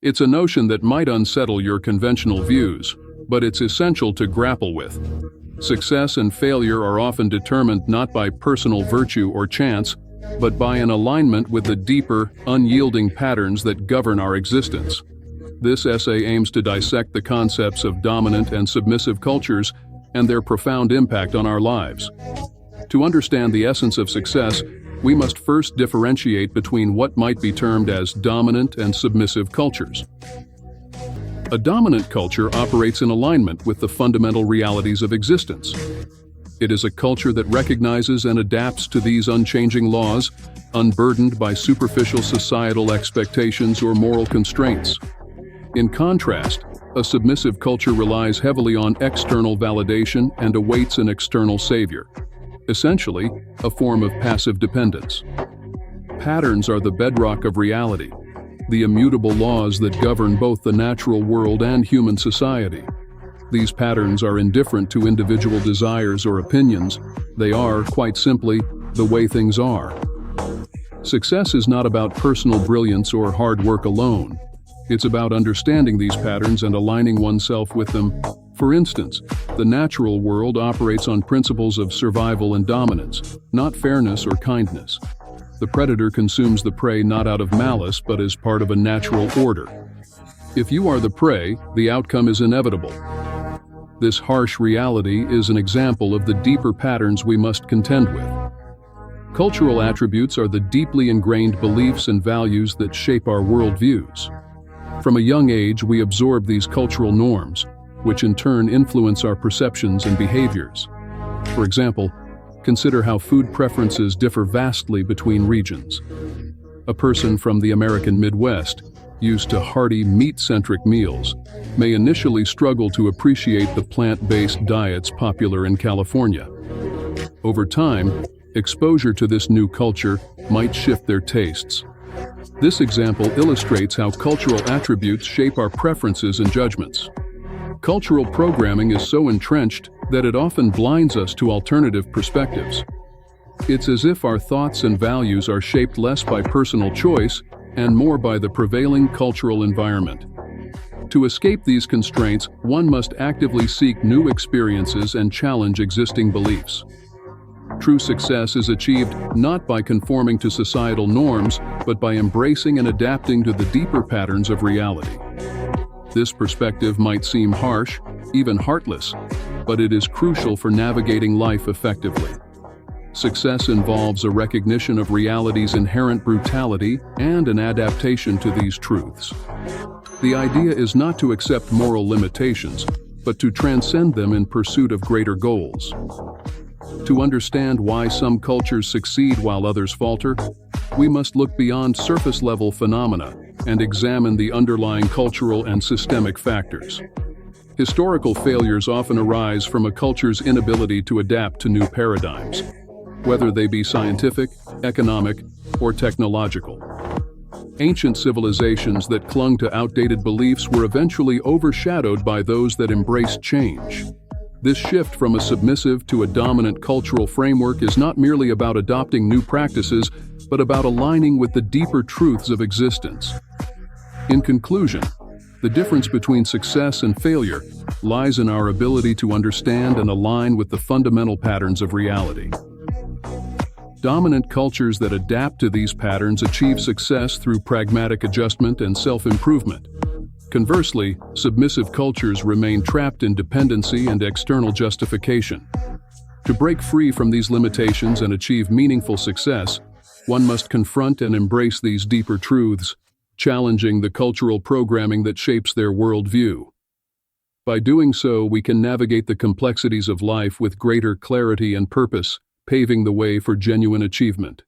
It's a notion that might unsettle your conventional views, but it's essential to grapple with. Success and failure are often determined not by personal virtue or chance, but by an alignment with the deeper, unyielding patterns that govern our existence. This essay aims to dissect the concepts of dominant and submissive cultures and their profound impact on our lives. To understand the essence of success, we must first differentiate between what might be termed as dominant and submissive cultures. A dominant culture operates in alignment with the fundamental realities of existence. It is a culture that recognizes and adapts to these unchanging laws, unburdened by superficial societal expectations or moral constraints. In contrast, a submissive culture relies heavily on external validation and awaits an external savior. Essentially, a form of passive dependence. Patterns are the bedrock of reality, the immutable laws that govern both the natural world and human society. These patterns are indifferent to individual desires or opinions. They are, quite simply, the way things are. Success is not about personal brilliance or hard work alone. It's about understanding these patterns and aligning oneself with them. For instance, the natural world operates on principles of survival and dominance, not fairness or kindness. The predator consumes the prey not out of malice but as part of a natural order. If you are the prey, the outcome is inevitable. This harsh reality is an example of the deeper patterns we must contend with. Cultural attributes are the deeply ingrained beliefs and values that shape our worldviews. From a young age, we absorb these cultural norms, which in turn influence our perceptions and behaviors. For example, consider how food preferences differ vastly between regions. A person from the American Midwest, used to hearty, meat-centric meals, may initially struggle to appreciate the plant-based diets popular in California. Over time, exposure to this new culture might shift their tastes. This example illustrates how cultural attributes shape our preferences and judgments. Cultural programming is so entrenched that it often blinds us to alternative perspectives. It's as if our thoughts and values are shaped less by personal choice and more by the prevailing cultural environment. To escape these constraints, one must actively seek new experiences and challenge existing beliefs. True success is achieved not by conforming to societal norms, but by embracing and adapting to the deeper patterns of reality. This perspective might seem harsh, even heartless, but it is crucial for navigating life effectively. Success involves a recognition of reality's inherent brutality and an adaptation to these truths. The idea is not to accept moral limitations, but to transcend them in pursuit of greater goals. To understand why some cultures succeed while others falter, we must look beyond surface-level phenomena and examine the underlying cultural and systemic factors. Historical failures often arise from a culture's inability to adapt to new paradigms, whether they be scientific, economic, or technological. Ancient civilizations that clung to outdated beliefs were eventually overshadowed by those that embraced change. This shift from a submissive to a dominant cultural framework is not merely about adopting new practices, but about aligning with the deeper truths of existence. In conclusion, the difference between success and failure lies in our ability to understand and align with the fundamental patterns of reality. Dominant cultures that adapt to these patterns achieve success through pragmatic adjustment and self-improvement. Conversely, submissive cultures remain trapped in dependency and external justification. To break free from these limitations and achieve meaningful success, one must confront and embrace these deeper truths, challenging the cultural programming that shapes their worldview. By doing so, we can navigate the complexities of life with greater clarity and purpose, paving the way for genuine achievement.